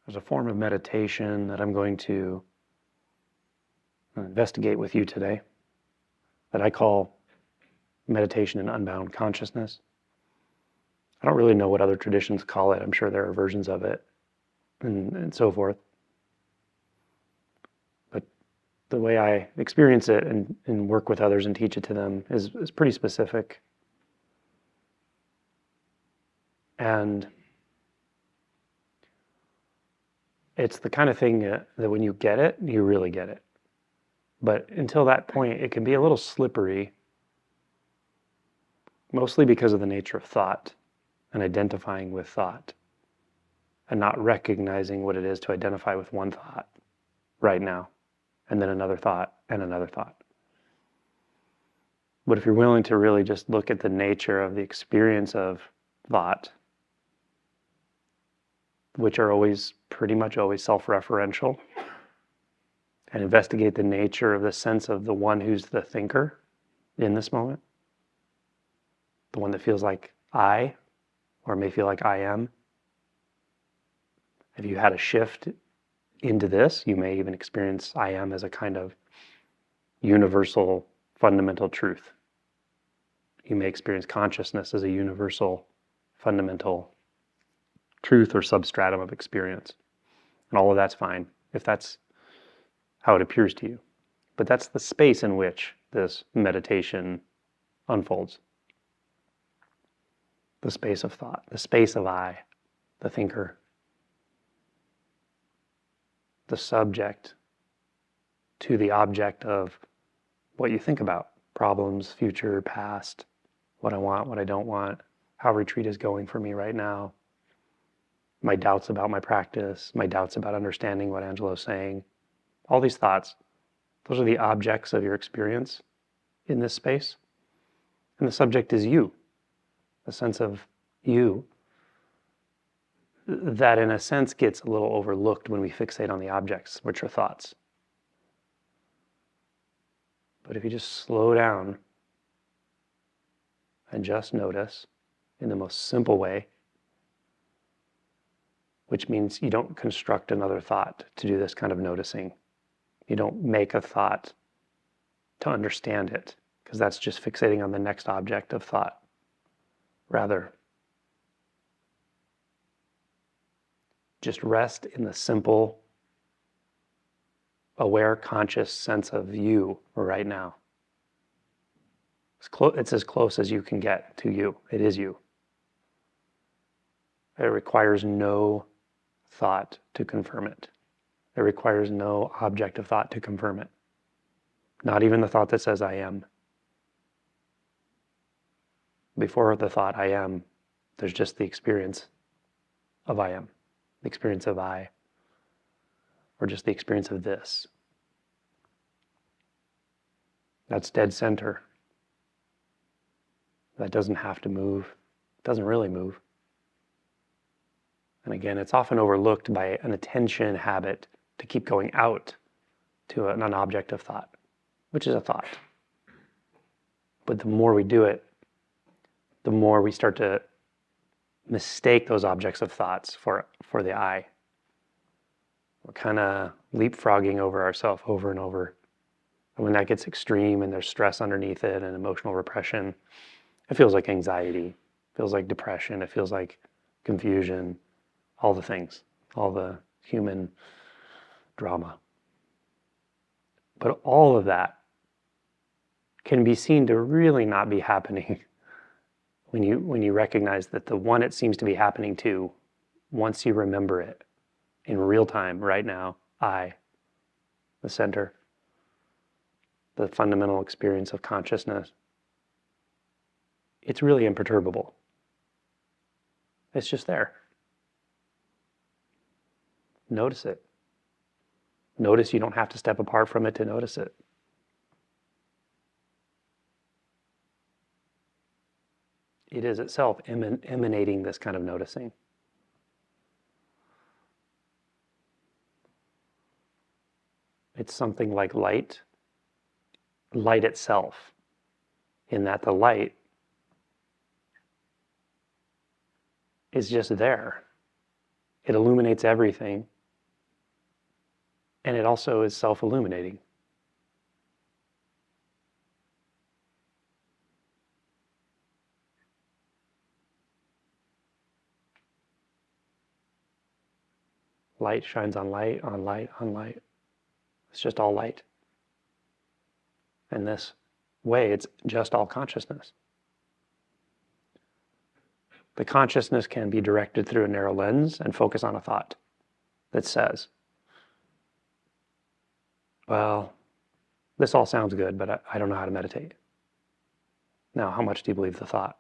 There's a form of meditation that I'm going to investigate with you today that I call meditation in unbound consciousness. I don't really know what other traditions call it. I'm sure there are versions of it and so forth. But the way I experience it and work with others and teach it to them is pretty specific. And it's the kind of thing that when you get it, you really get it. But until that point, it can be a little slippery, mostly because of the nature of thought and identifying with thought and not recognizing what it is to identify with one thought right now, and then another thought and another thought. But if you're willing to really just look at the nature of the experience of thought, which are always, pretty much always self-referential, and investigate the nature of the sense of the one who's the thinker in this moment, the one that feels like I, or may feel like I am. If you had a shift into this, you may even experience I am as a kind of universal fundamental truth. You may experience consciousness as a universal fundamental truth or substratum of experience. And all of that's fine if that's how it appears to you. But that's the space in which this meditation unfolds. The space of thought, the space of I, the thinker, the subject to the object of what you think about, problems, future, past, what I want, what I don't want, how retreat is going for me right now, my doubts about my practice, my doubts about understanding what Angelo's saying. All these thoughts, those are the objects of your experience in this space. And the subject is you, a sense of you that in a sense gets a little overlooked when we fixate on the objects, which are thoughts. But if you just slow down and just notice in the most simple way, which means you don't construct another thought to do this kind of noticing. You don't make a thought to understand it, because that's just fixating on the next object of thought. Rather, just rest in the simple, aware, conscious sense of you right now. It's as close as you can get to you. It is you. It requires no thought to confirm it. It requires no object of thought to confirm it. Not even the thought that says I am. Before the thought I am, there's just the experience of I am. The experience of I, or just the experience of this. That's dead center. That doesn't have to move. It doesn't really move. And again, it's often overlooked by an attention habit to keep going out to an object of thought, which is a thought. But the more we do it, the more we start to mistake those objects of thoughts for the I. We're kind of leapfrogging over ourselves over and over. And when that gets extreme and there's stress underneath it and emotional repression, it feels like anxiety, it feels like depression, it feels like confusion, all the things, all the human drama. But all of that can be seen to really not be happening when you recognize that the one it seems to be happening to, once you remember it in real time, right now, I, the center, the fundamental experience of consciousness, it's really imperturbable. It's just there. Notice it. Notice you don't have to step apart from it to notice it. It is itself emanating this kind of noticing. It's something like light itself, in that the light is just there. It illuminates everything And it also is self-illuminating. Light shines on light, on light, on light. It's just all light. And this way, it's just all consciousness. The consciousness can be directed through a narrow lens and focus on a thought that says, well, this all sounds good, but I don't know how to meditate. Now, how much do you believe the thought?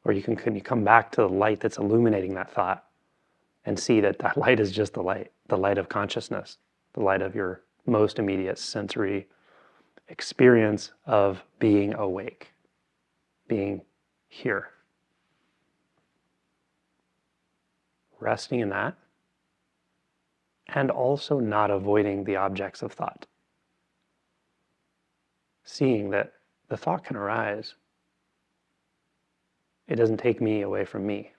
Or can you come back to the light that's illuminating that thought and see that that light is just the light of consciousness, the light of your most immediate sensory experience of being awake, being here. Resting in that, and also not avoiding the objects of thought. Seeing that the thought can arise. It doesn't take me away from me.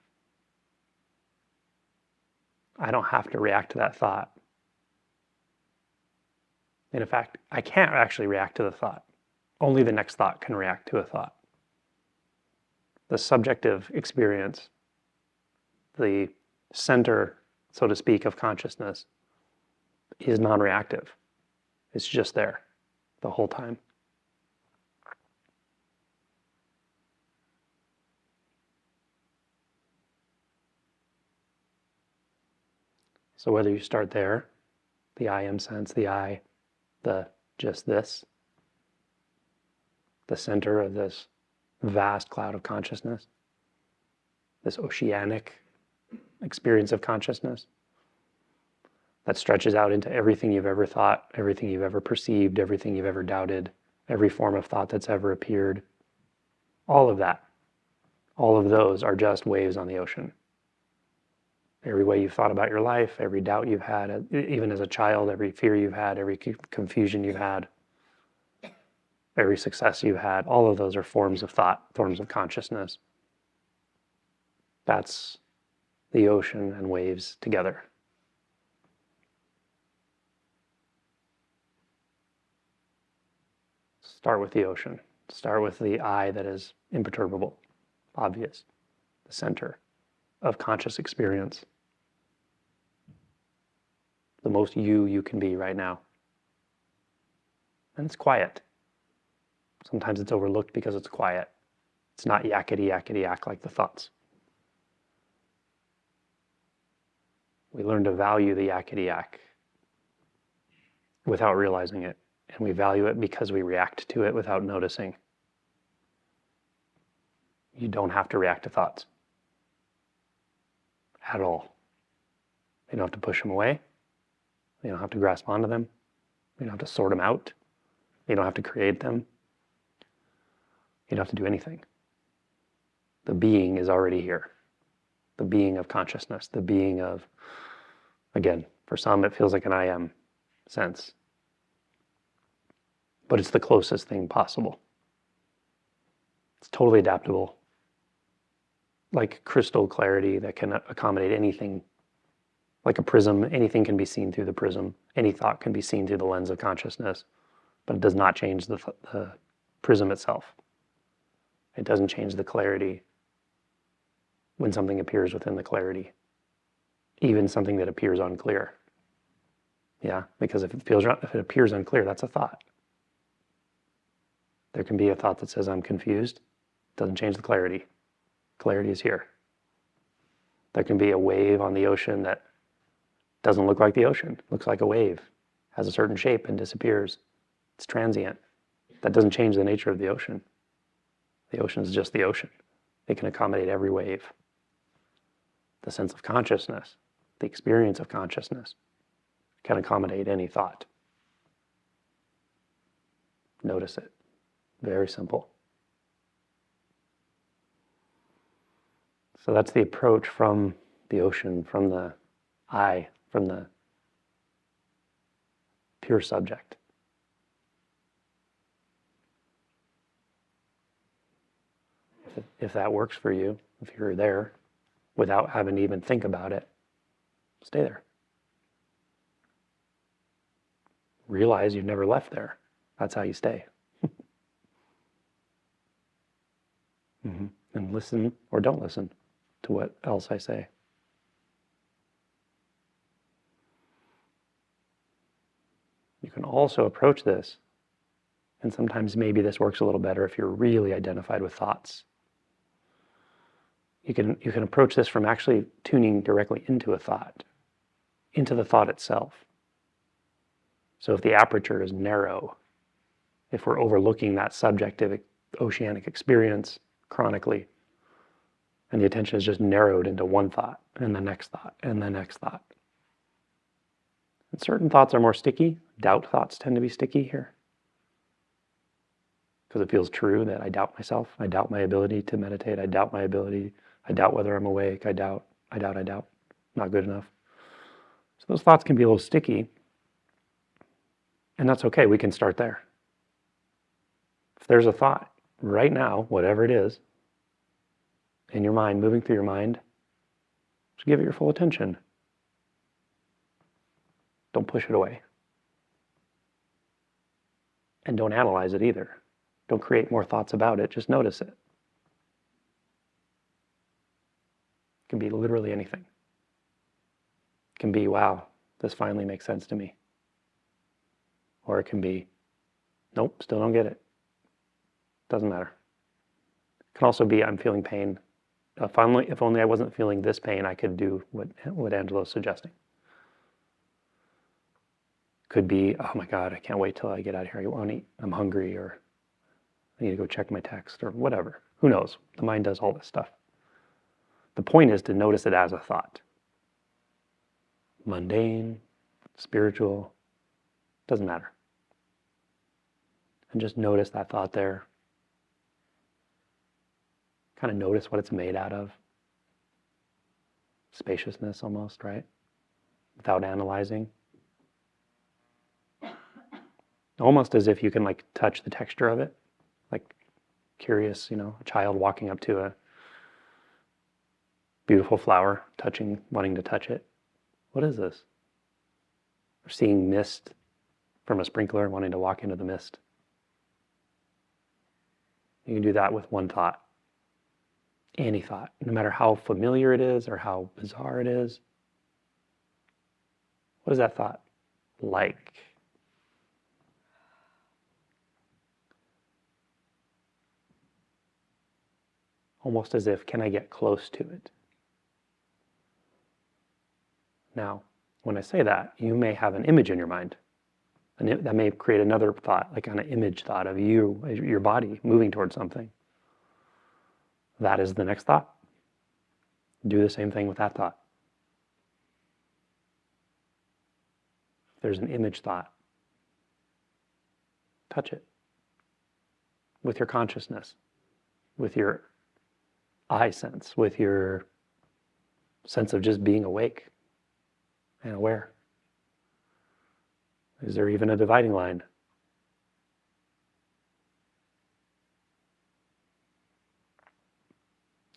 I don't have to react to that thought. And in fact, I can't actually react to the thought. Only the next thought can react to a thought. The subjective experience, the center, so to speak, of consciousness is non-reactive. It's just there the whole time. So whether you start there, the I am sense, the I, the just this, the center of this vast cloud of consciousness, this oceanic experience of consciousness that stretches out into everything you've ever thought, everything you've ever perceived, everything you've ever doubted, every form of thought that's ever appeared. All of that, all of those are just waves on the ocean. Every way you've thought about your life, every doubt you've had, even as a child, every fear you've had, every confusion you've had, every success you've had, all of those are forms of thought, forms of consciousness. That's the ocean and waves together. Start with the ocean. Start with the I that is imperturbable, obvious, the center of conscious experience. The most you can be right now. And it's quiet. Sometimes it's overlooked because it's quiet. It's not yakety yak like the thoughts. We learn to value the yakety yak without realizing it. And we value it because we react to it without noticing. You don't have to react to thoughts at all. You don't have to push them away. You don't have to grasp onto them. You don't have to sort them out. You don't have to create them. You don't have to do anything. The being is already here. The being of consciousness, the being of, again, for some it feels like an I am sense. But it's the closest thing possible. It's totally adaptable. Like crystal clarity that can accommodate anything. Like a prism, anything can be seen through the prism. Any thought can be seen through the lens of consciousness, but it does not change the prism itself. It doesn't change the clarity when something appears within the clarity, even something that appears unclear. Yeah, because if it appears unclear, that's a thought. There can be a thought that says, I'm confused. It doesn't change the clarity. Clarity is here. There can be a wave on the ocean that doesn't look like the ocean, looks like a wave, has a certain shape and disappears. It's transient. That doesn't change the nature of the ocean. The ocean is just the ocean. It can accommodate every wave. The sense of consciousness, the experience of consciousness, can accommodate any thought. Notice it. Very simple. So that's the approach from the ocean, from the I, from the pure subject. If that works for you, if you're there without having to even think about it, stay there. realize you've never left there. That's how you stay. And listen or don't listen to what else I say. You can also approach this, and sometimes maybe this works a little better if you're really identified with thoughts. You can approach this from actually tuning directly into a thought, into the thought itself. So if the aperture is narrow, if we're overlooking that subjective oceanic experience chronically, and the attention is just narrowed into one thought, and the next thought, and the next thought. And certain thoughts are more sticky. Doubt thoughts tend to be sticky here. Because it feels true that I doubt myself. I doubt my ability to meditate. I doubt my ability. I doubt whether I'm awake. I doubt. Not good enough. So those thoughts can be a little sticky. And that's okay. We can start there. If there's a thought right now, whatever it is, in your mind, moving through your mind, just give it your full attention. Don't push it away. And don't analyze it either. Don't create more thoughts about it, just notice it. It can be literally anything. It can be, wow, this finally makes sense to me. Or it can be, nope, still don't get it. Doesn't matter. It can also be, I'm feeling pain. If only I wasn't feeling this pain, I could do what Angelo's suggesting. Could be, oh my God, I can't wait till I get out of here. I want to eat. I'm hungry, or I need to go check my text, or whatever. Who knows? The mind does all this stuff. The point is to notice it as a thought. Mundane, spiritual, doesn't matter. And just notice that thought there. Kind of notice what it's made out of. Spaciousness almost, right? Without analyzing. Almost as if you can like touch the texture of it. Like curious, a child walking up to a beautiful flower, wanting to touch it. What is this? Or seeing mist from a sprinkler, wanting to walk into the mist. You can do that with one thought. Any thought, no matter how familiar it is or how bizarre it is. What is that thought like? Almost as if, can I get close to it? Now, when I say that, you may have an image in your mind. And that may create another thought, like an image thought of you, your body moving towards something. That is the next thought. Do the same thing with that thought. If there's an image thought, touch it with your consciousness, with your eye sense, with your sense of just being awake and aware. Is there even a dividing line?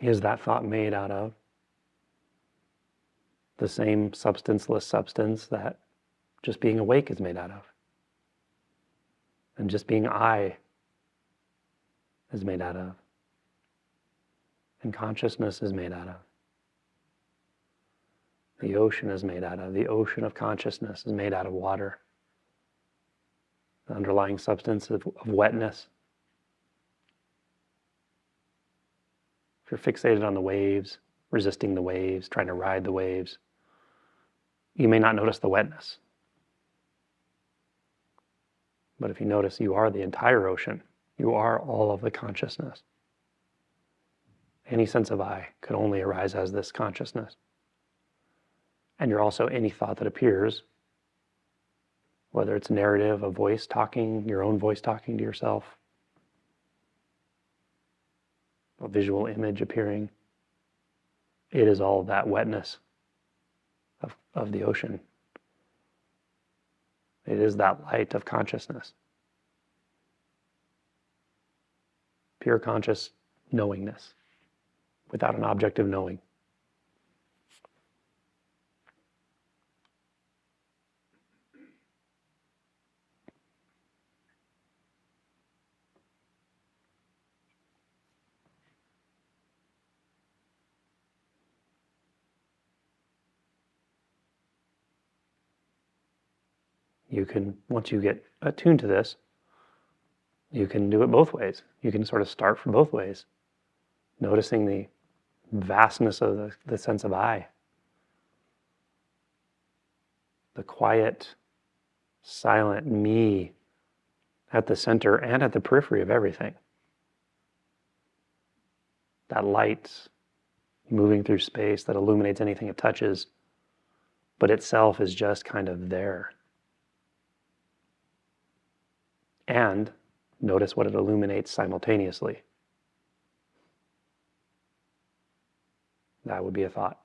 Is that thought made out of the same substanceless substance that just being awake is made out of? And just being I is made out of? And consciousness is made out of? The ocean is made out of. The ocean of consciousness is made out of water. The underlying substance of wetness. If you're fixated on the waves, resisting the waves, trying to ride the waves, you may not notice the wetness. But if you notice you are the entire ocean, you are all of the consciousness. Any sense of I could only arise as this consciousness. And you're also any thought that appears, whether it's narrative, a voice talking, your own voice talking to yourself, a visual image appearing. It is all that wetness of the ocean. It is that light of consciousness. Pure conscious knowingness without an object of knowing. You can, once you get attuned to this, you can do it both ways. You can sort of start from both ways, noticing the vastness of the sense of I, the quiet, silent me at the center and at the periphery of everything. That light moving through space that illuminates anything it touches, but itself is just kind of there. And notice what it illuminates simultaneously. That would be a thought.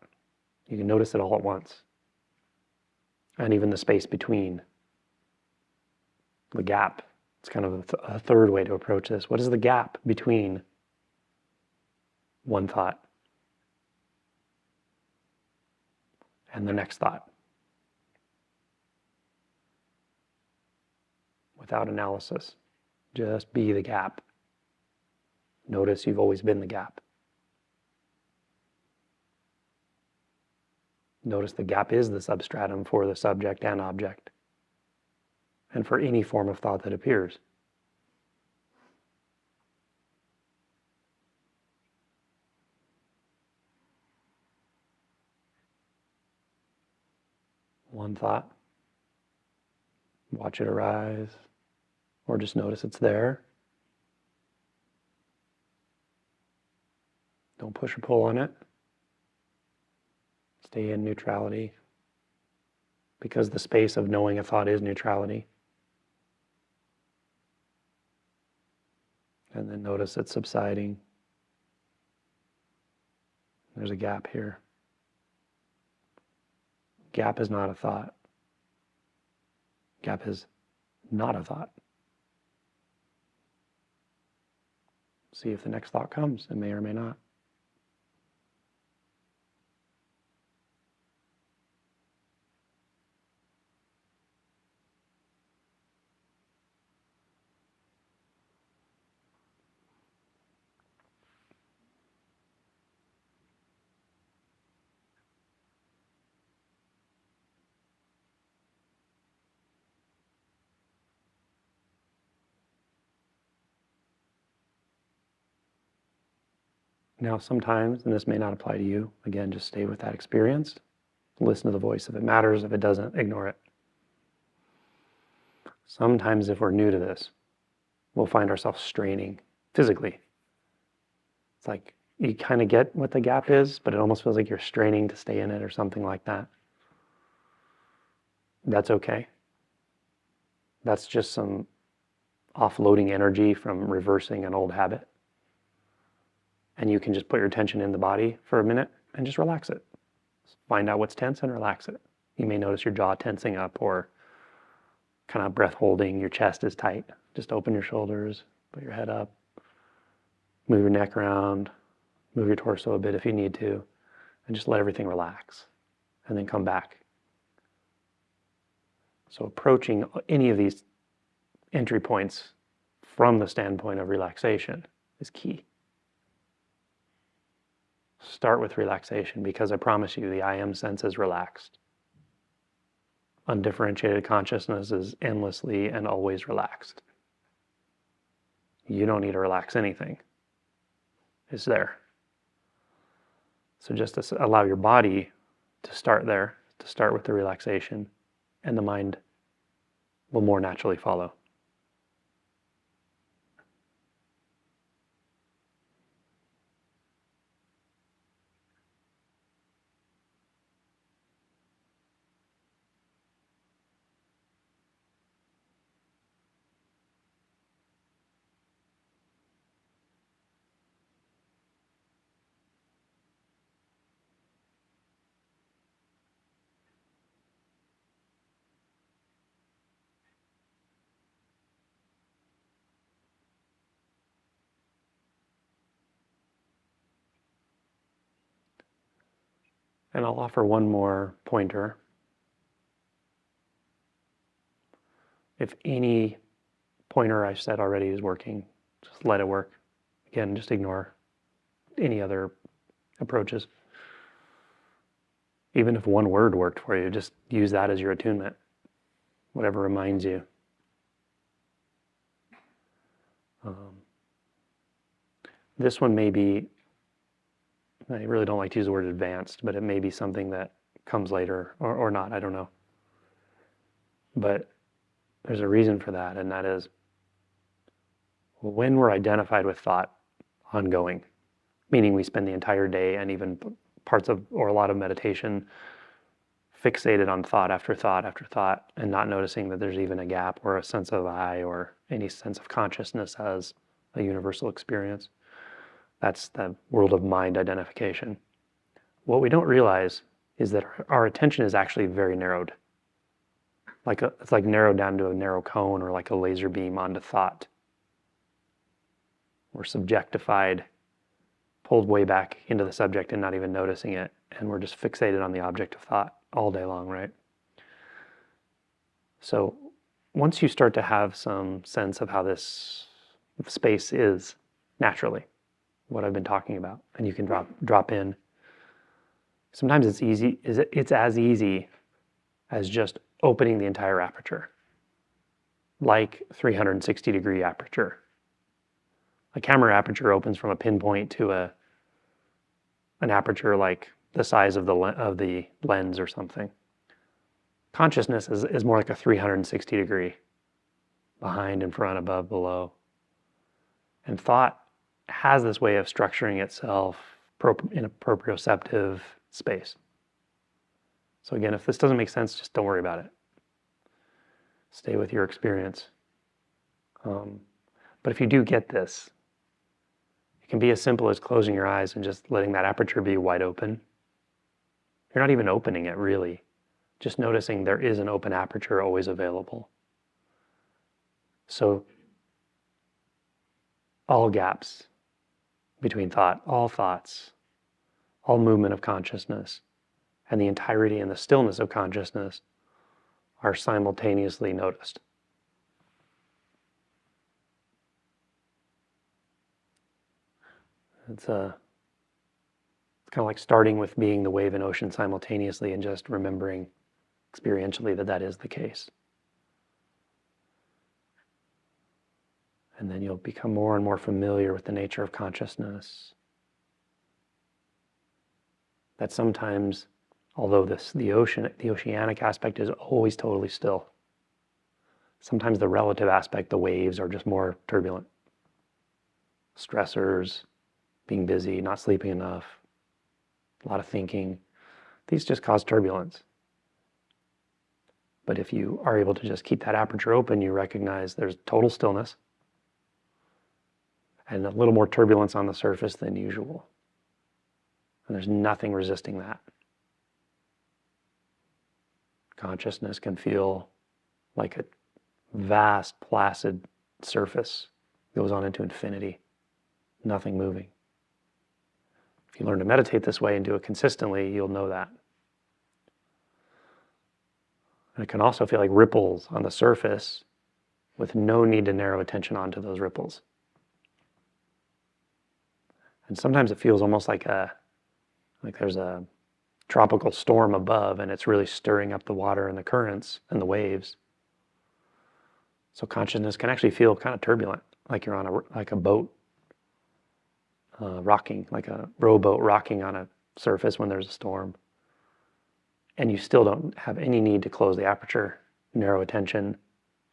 You can notice it all at once. And even the space between, the gap. It's kind of a third way to approach this. What is the gap between one thought and the next thought? Without analysis, just be the gap. Notice you've always been the gap. Notice the gap is the substratum for the subject and object, and for any form of thought that appears. One thought, watch it arise, or just notice it's there. Don't push or pull on it. Stay in neutrality, because the space of knowing a thought is neutrality. And then notice it subsiding. There's a gap here. Gap is not a thought. Gap is not a thought. See if the next thought comes. It may or may not. Now sometimes, and this may not apply to you, again, just stay with that experience. Listen to the voice. If it matters, if it doesn't, ignore it. Sometimes if we're new to this, we'll find ourselves straining physically. It's like you kind of get what the gap is, but it almost feels like you're straining to stay in it or something like that. That's okay. That's just some offloading energy from reversing an old habit. And you can just put your attention in the body for a minute and just relax it. Find out what's tense and relax it. You may notice your jaw tensing up or kind of breath holding, your chest is tight. Just open your shoulders, put your head up, move your neck around, move your torso a bit if you need to, and just let everything relax. And then come back. So approaching any of these entry points from the standpoint of relaxation is key. Start with relaxation, because I promise you the I am sense is relaxed. Undifferentiated consciousness is endlessly and always relaxed. You don't need to relax anything. It's there. So just to allow your body to start there, to start with the relaxation, and the mind will more naturally follow. And I'll offer one more pointer. If any pointer I've said already is working, just let it work. Again, just ignore any other approaches. Even if one word worked for you, just use that as your attunement. whatever reminds you. This one may be, I really don't like to use the word advanced, but it may be something that comes later or not, I don't know. But there's a reason for that, and that is when we're identified with thought ongoing, meaning we spend the entire day and even parts of, or a lot of meditation, fixated on thought after thought after thought, and not noticing that there's even a gap or a sense of I or any sense of consciousness as a universal experience. That's the world of mind identification. What we don't realize is that our attention is actually very narrowed. It's like narrowed down to a narrow cone or like a laser beam onto thought. We're subjectified, pulled way back into the subject and not even noticing it, and we're just fixated on the object of thought all day long, right? So once you start to have some sense of how this space is naturally, what I've been talking about, and you can drop in. Sometimes it's easy. It's as easy as just opening the entire aperture, like 360-degree aperture. A camera aperture opens from a pinpoint to an aperture like the size of the lens or something. Consciousness is more like a 360-degree, behind, in front, above, below. And thought has this way of structuring itself in a proprioceptive space. So again, if this doesn't make sense, just don't worry about it. Stay with your experience. But if you do get this, it can be as simple as closing your eyes and just letting that aperture be wide open. You're not even opening it, really. Just noticing there is an open aperture always available. So all gaps between thought, all thoughts, all movement of consciousness, and the entirety and the stillness of consciousness are simultaneously noticed. It's kind of like starting with being the wave and ocean simultaneously and just remembering experientially that is the case. And then you'll become more and more familiar with the nature of consciousness. That sometimes, although the oceanic aspect is always totally still, sometimes the relative aspect, the waves, are just more turbulent. Stressors, being busy, not sleeping enough, a lot of thinking, these just cause turbulence. But if you are able to just keep that aperture open, you recognize there's total stillness and a little more turbulence on the surface than usual. And there's nothing resisting that. Consciousness can feel like a vast, placid surface goes on into infinity, nothing moving. If you learn to meditate this way and do it consistently, you'll know that. And it can also feel like ripples on the surface with no need to narrow attention onto those ripples. And sometimes it feels almost like there's a tropical storm above and it's really stirring up the water and the currents and the waves. So consciousness can actually feel kind of turbulent, like you're on a boat rocking, like a rowboat rocking on a surface when there's a storm. And you still don't have any need to close the aperture, narrow attention,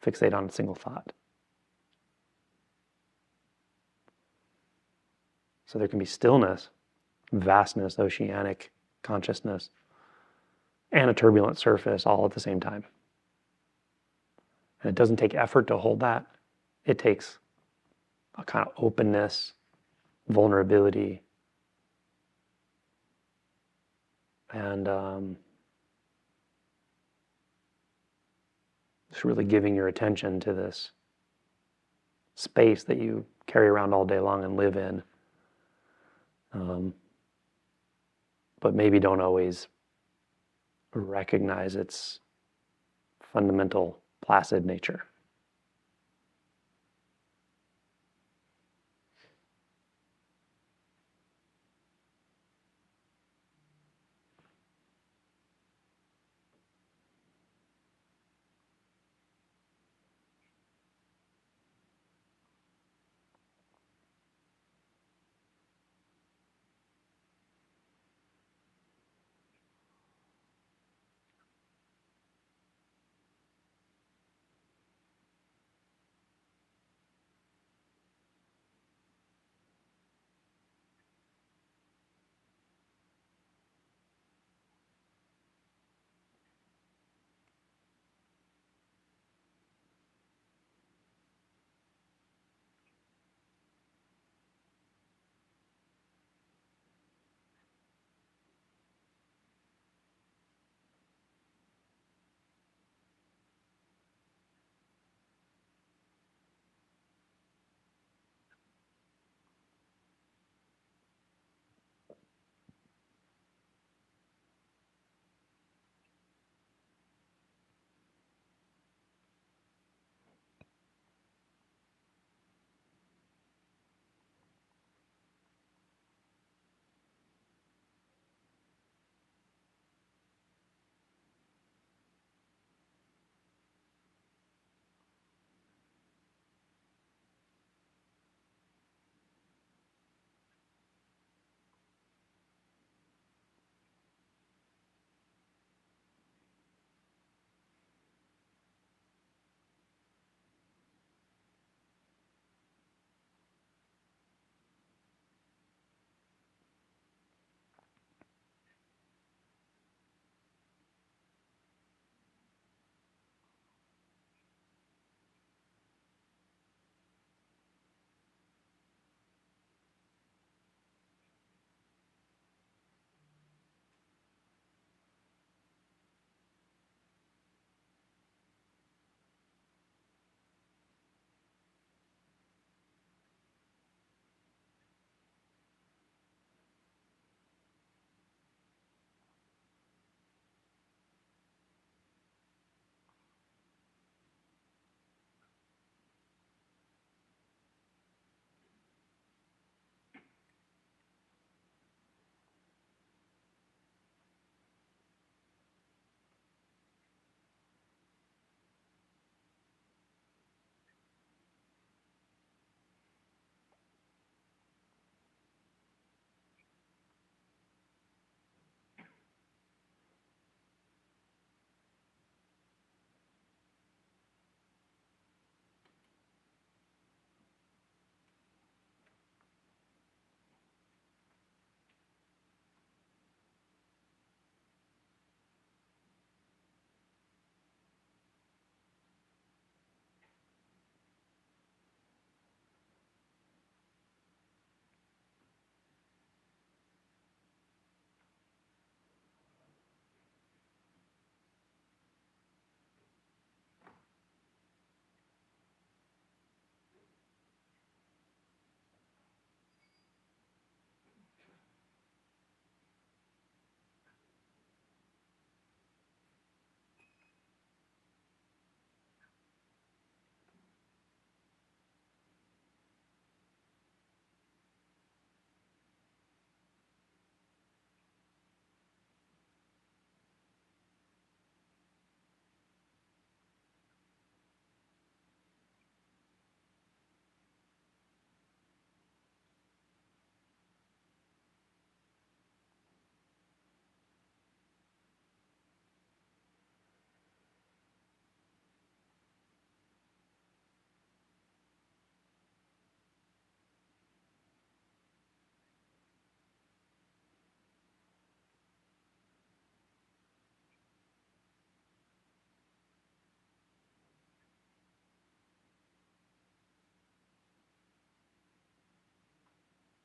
fixate on a single thought. So there can be stillness, vastness, oceanic consciousness, and a turbulent surface all at the same time. And it doesn't take effort to hold that. It takes a kind of openness, vulnerability, and just really giving your attention to this space that you carry around all day long and live in, but maybe don't always recognize its fundamental placid nature.